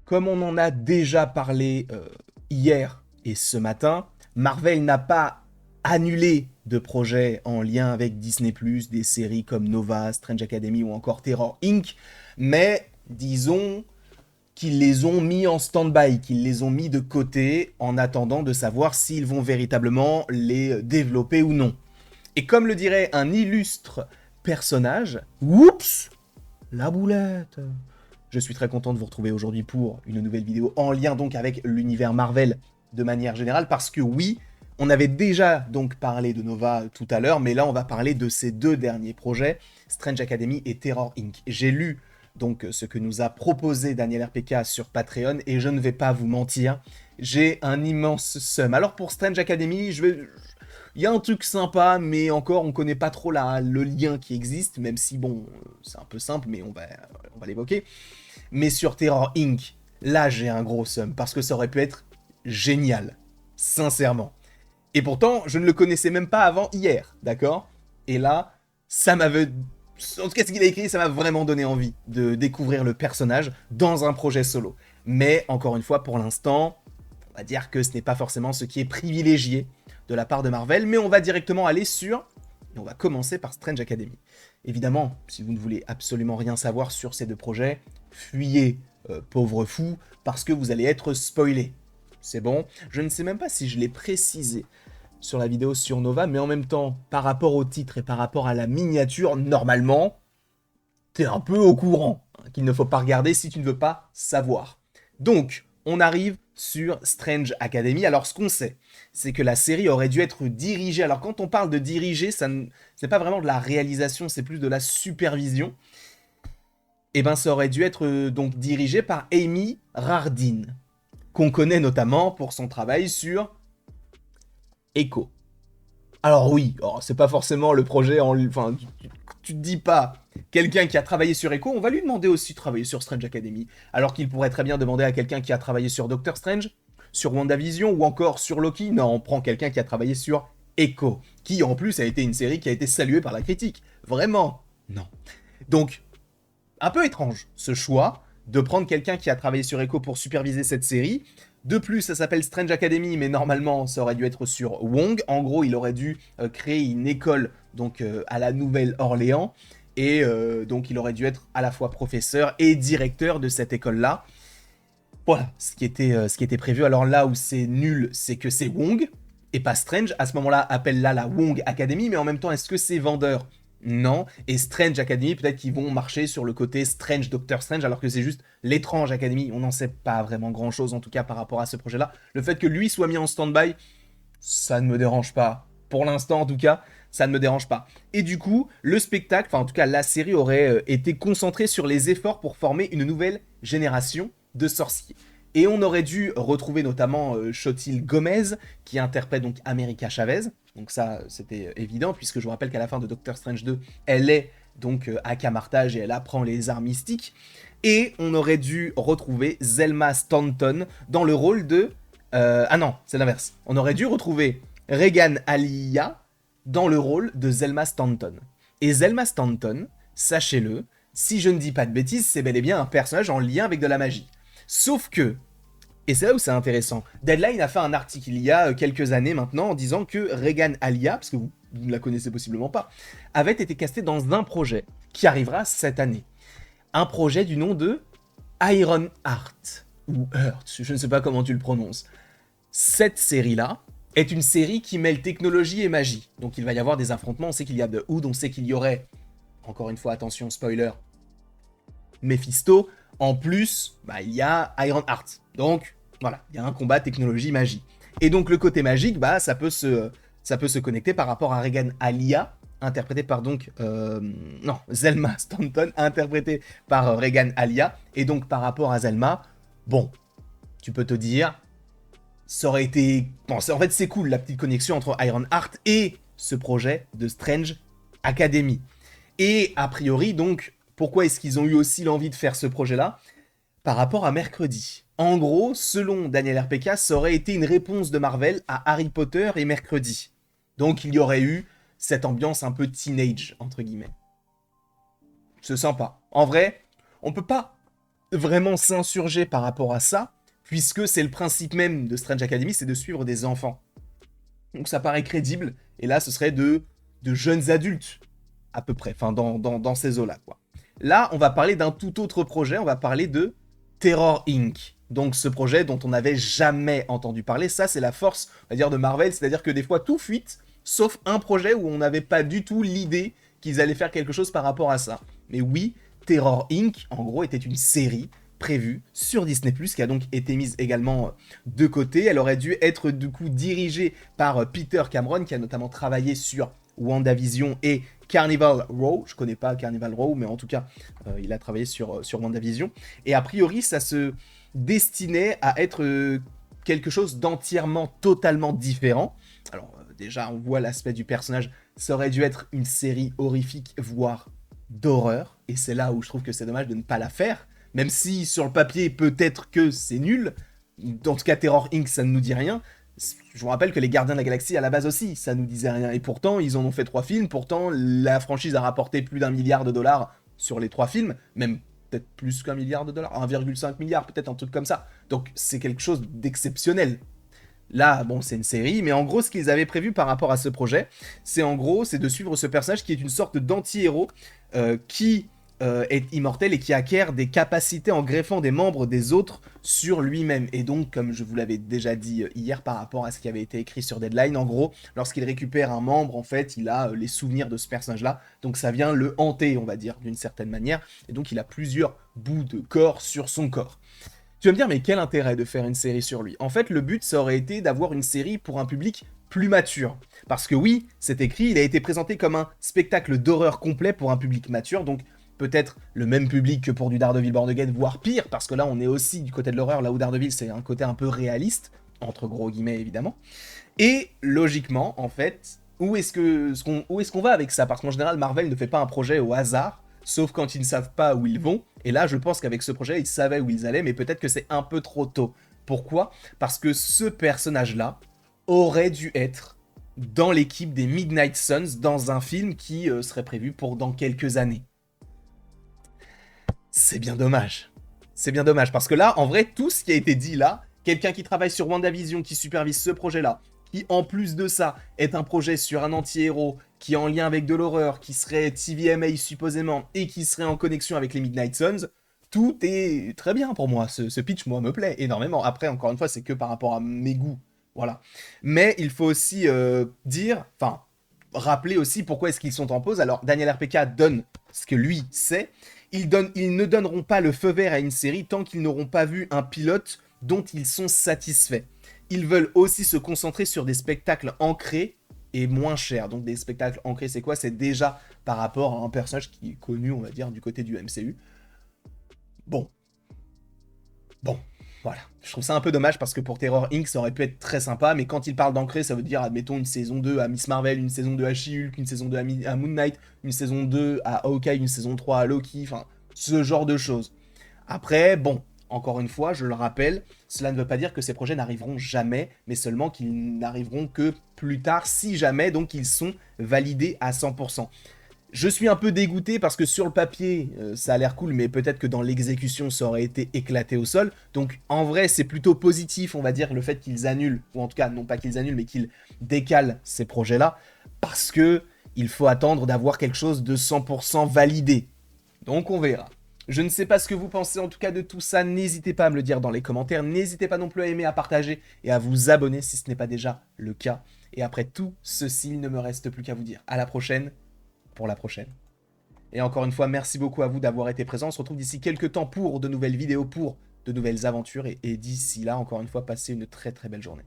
Comme on en a déjà parlé hier et ce matin, Marvel n'a pas annulé de projets en lien avec Disney+, des séries comme Nova, Strange Academy ou encore Terror Inc., mais disons qu'ils les ont mis en stand-by, qu'ils les ont mis de côté en attendant de savoir s'ils vont véritablement les développer ou non. Et comme le dirait un illustre personnage, oups, la boulette. Je suis très content de vous retrouver aujourd'hui pour une nouvelle vidéo en lien donc avec l'univers Marvel de manière générale, parce que oui, on avait déjà donc parlé de Nova tout à l'heure, mais là on va parler de ces deux derniers projets, Strange Academy et Terror Inc. J'ai lu donc ce que nous a proposé Daniel RPK sur Patreon, et je ne vais pas vous mentir, j'ai un immense seum. Alors pour Strange Academy, il y a un truc sympa, mais encore, on connaît pas trop le lien qui existe, même si, bon, c'est un peu simple, mais on va l'évoquer. Mais sur Terror Inc., là, j'ai un gros seum, parce que ça aurait pu être génial, sincèrement. Et pourtant, je ne le connaissais même pas avant hier, d'accord? Et là, ça m'avait... En tout cas, ce qu'il a écrit, ça m'a vraiment donné envie de découvrir le personnage dans un projet solo. Mais, encore une fois, pour l'instant, on va dire que ce n'est pas forcément ce qui est privilégié de la part de Marvel, mais on va directement aller sur... Et on va commencer par Strange Academy. Évidemment, si vous ne voulez absolument rien savoir sur ces deux projets, fuyez, pauvre fou, parce que vous allez être spoilé. C'est bon. Je ne sais même pas si je l'ai précisé sur la vidéo sur Nova, mais en même temps, par rapport au titre et par rapport à la miniature, normalement, t'es un peu au courant qu'il ne faut pas regarder si tu ne veux pas savoir. Donc, on arrive sur Strange Academy. Alors, ce qu'on sait, c'est que la série aurait dû être dirigée. Alors, quand on parle de diriger, ce n'est pas vraiment de la réalisation, c'est plus de la supervision. Et ben, ça aurait dû être donc dirigé par Amy Rardin, qu'on connaît notamment pour son travail sur Echo. Alors oui, c'est pas forcément le projet en... Enfin, tu te dis pas, quelqu'un qui a travaillé sur Echo, on va lui demander aussi de travailler sur Strange Academy, alors qu'il pourrait très bien demander à quelqu'un qui a travaillé sur Doctor Strange, sur WandaVision ou encore sur Loki. Non, on prend quelqu'un qui a travaillé sur Echo, qui en plus a été une série qui a été saluée par la critique. Vraiment. Non. Donc, un peu étrange ce choix de prendre quelqu'un qui a travaillé sur Echo pour superviser cette série. De plus, ça s'appelle Strange Academy, mais normalement, ça aurait dû être sur Wong. En gros, il aurait dû créer une école donc à la Nouvelle-Orléans, et donc il aurait dû être à la fois professeur et directeur de cette école-là. Voilà, ce qui était prévu. Alors là où c'est nul, c'est que c'est Wong et pas Strange. À ce moment-là, appelle-la la Wong Academy, mais en même temps, est-ce que c'est vendeur? Non. Et Strange Academy, peut-être qu'ils vont marcher sur le côté Strange Doctor Strange, alors que c'est juste l'étrange Academy. On n'en sait pas vraiment grand-chose, en tout cas, par rapport à ce projet-là. Le fait que lui soit mis en stand-by, ça ne me dérange pas. Pour l'instant, en tout cas, ça ne me dérange pas. Et du coup, le spectacle, enfin en tout cas la série aurait été concentrée sur les efforts pour former une nouvelle génération de sorciers. Et on aurait dû retrouver notamment Chotil Gomez, qui interprète donc America Chavez. Donc ça, c'était évident, puisque je vous rappelle qu'à la fin de Doctor Strange 2, elle est donc à Camartage et elle apprend les arts mystiques. Et on aurait dû retrouver Zelma Stanton dans le rôle de... ah non, c'est l'inverse. On aurait dû retrouver Regan Aliyah dans le rôle de Zelma Stanton. Et Zelma Stanton, sachez-le, si je ne dis pas de bêtises, c'est bel et bien un personnage en lien avec de la magie. Sauf que, et c'est là où c'est intéressant, Deadline a fait un article il y a quelques années maintenant en disant que Regan Aliyah, parce que vous ne la connaissez possiblement pas, avait été castée dans un projet qui arrivera cette année. Un projet du nom de Iron Heart, ou Heart, je ne sais pas comment tu le prononces. Cette série-là est une série qui mêle technologie et magie. Donc il va y avoir des affrontements, on sait qu'il y a de Hood, on sait qu'il y aurait, encore une fois, attention, spoiler, Mephisto. En plus, il y a Ironheart. Donc, voilà, il y a un combat technologie-magie. Et donc, le côté magique, ça peut se connecter par rapport à Regan Aliyah, interprété par donc... non, Zelma Stanton, interprétée par Regan Aliyah. Et donc, par rapport à Zelma, bon, tu peux te dire... Ça aurait été... Bon, en fait, c'est cool, la petite connexion entre Ironheart et ce projet de Strange Academy. Et a priori, donc, pourquoi est-ce qu'ils ont eu aussi l'envie de faire ce projet-là? Par rapport à Mercredi. En gros, selon Daniel RPK, ça aurait été une réponse de Marvel à Harry Potter et Mercredi. Donc il y aurait eu cette ambiance un peu teenage, entre guillemets. C'est sympa. En vrai, on peut pas vraiment s'insurger par rapport à ça, puisque c'est le principe même de Strange Academy, c'est de suivre des enfants. Donc ça paraît crédible, et là ce serait de jeunes adultes, à peu près, enfin dans ces eaux-là, quoi. Là, on va parler d'un tout autre projet, on va parler de Terror Inc. Donc ce projet dont on n'avait jamais entendu parler, ça c'est la force, on va dire, de Marvel, c'est-à-dire que des fois tout fuite, sauf un projet où on n'avait pas du tout l'idée qu'ils allaient faire quelque chose par rapport à ça. Mais oui, Terror Inc., en gros, était une série prévue sur Disney+, qui a donc été mise également de côté. Elle aurait dû être du coup dirigée par Peter Cameron, qui a notamment travaillé sur WandaVision et Carnival Row. Je connais pas Carnival Row, mais en tout cas, il a travaillé sur WandaVision. Et a priori, ça se destinait à être quelque chose d'entièrement, totalement différent. Alors, déjà, on voit l'aspect du personnage. Ça aurait dû être une série horrifique, voire d'horreur. Et c'est là où je trouve que c'est dommage de ne pas la faire. Même si, sur le papier, peut-être que c'est nul. En tout cas, Terror Inc., ça ne nous dit rien. Je vous rappelle que les Gardiens de la Galaxie, à la base aussi, ça nous disait rien. Et pourtant, ils en ont fait 3 films. Pourtant, la franchise a rapporté plus d'1 milliard de dollars sur les 3 films. Même peut-être plus qu'1 milliard de dollars. 1,5 milliard, peut-être un truc comme ça. Donc, c'est quelque chose d'exceptionnel. Là, bon, c'est une série, mais en gros, ce qu'ils avaient prévu par rapport à ce projet, c'est en gros, c'est de suivre ce personnage qui est une sorte d'anti-héros qui est immortel et qui acquiert des capacités en greffant des membres des autres sur lui-même. Et donc, comme je vous l'avais déjà dit hier par rapport à ce qui avait été écrit sur Deadline, en gros, lorsqu'il récupère un membre, en fait, il a les souvenirs de ce personnage-là, donc ça vient le hanter, on va dire, d'une certaine manière, et donc il a plusieurs bouts de corps sur son corps. Tu vas me dire, mais quel intérêt de faire une série sur lui? En fait, le but, ça aurait été d'avoir une série pour un public plus mature. Parce que oui, c'est écrit, il a été présenté comme un spectacle d'horreur complet pour un public mature, donc peut-être le même public que pour du Daredevil Born Again, voire pire, parce que là, on est aussi du côté de l'horreur, là où Daredevil, c'est un côté un peu réaliste, entre gros guillemets, évidemment. Et logiquement, en fait, où est-ce qu'on va avec ça? Parce qu'en général, Marvel ne fait pas un projet au hasard, sauf quand ils ne savent pas où ils vont. Et là, je pense qu'avec ce projet, ils savaient où ils allaient, mais peut-être que c'est un peu trop tôt. Pourquoi? Parce que ce personnage-là aurait dû être dans l'équipe des Midnight Suns dans un film qui serait prévu pour dans quelques années. C'est bien dommage. C'est bien dommage, parce que là, en vrai, tout ce qui a été dit là, quelqu'un qui travaille sur WandaVision, qui supervise ce projet-là, qui en plus de ça est un projet sur un anti-héros, qui est en lien avec de l'horreur, qui serait TVMA supposément, et qui serait en connexion avec les Midnight Suns, tout est très bien pour moi. Ce pitch, moi, me plaît énormément. Après, encore une fois, c'est que par rapport à mes goûts. Voilà. Mais il faut aussi rappeler aussi pourquoi est-ce qu'ils sont en pause. Alors, Daniel RPK donne ce que lui sait. Ils ne donneront pas le feu vert à une série tant qu'ils n'auront pas vu un pilote dont ils sont satisfaits. Ils veulent aussi se concentrer sur des spectacles ancrés et moins chers. Donc des spectacles ancrés, c'est quoi? C'est déjà par rapport à un personnage qui est connu, on va dire, du côté du MCU. Bon. Voilà. Je trouve ça un peu dommage parce que pour Terror Inc, ça aurait pu être très sympa, mais quand il parle d'ancré, ça veut dire, admettons, une saison 2 à Miss Marvel, une saison 2 à She-Hulk, une saison 2 à Moon Knight, une saison 2 à Hawkeye, une saison 3 à Loki, enfin, ce genre de choses. Après, bon, encore une fois, je le rappelle, cela ne veut pas dire que ces projets n'arriveront jamais, mais seulement qu'ils n'arriveront que plus tard, si jamais, donc ils sont validés à 100%. Je suis un peu dégoûté parce que sur le papier, ça a l'air cool, mais peut-être que dans l'exécution, ça aurait été éclaté au sol. Donc en vrai, c'est plutôt positif, on va dire, le fait qu'ils annulent, ou en tout cas, non pas qu'ils annulent, mais qu'ils décalent ces projets-là, parce que il faut attendre d'avoir quelque chose de 100% validé. Donc on verra. Je ne sais pas ce que vous pensez en tout cas de tout ça, n'hésitez pas à me le dire dans les commentaires, n'hésitez pas non plus à aimer, à partager et à vous abonner si ce n'est pas déjà le cas. Et après tout ceci, il ne me reste plus qu'à vous dire à la prochaine, pour la prochaine. Et encore une fois, merci beaucoup à vous d'avoir été présents. On se retrouve d'ici quelques temps pour de nouvelles vidéos, pour de nouvelles aventures. Et d'ici là, encore une fois, passez une très très belle journée.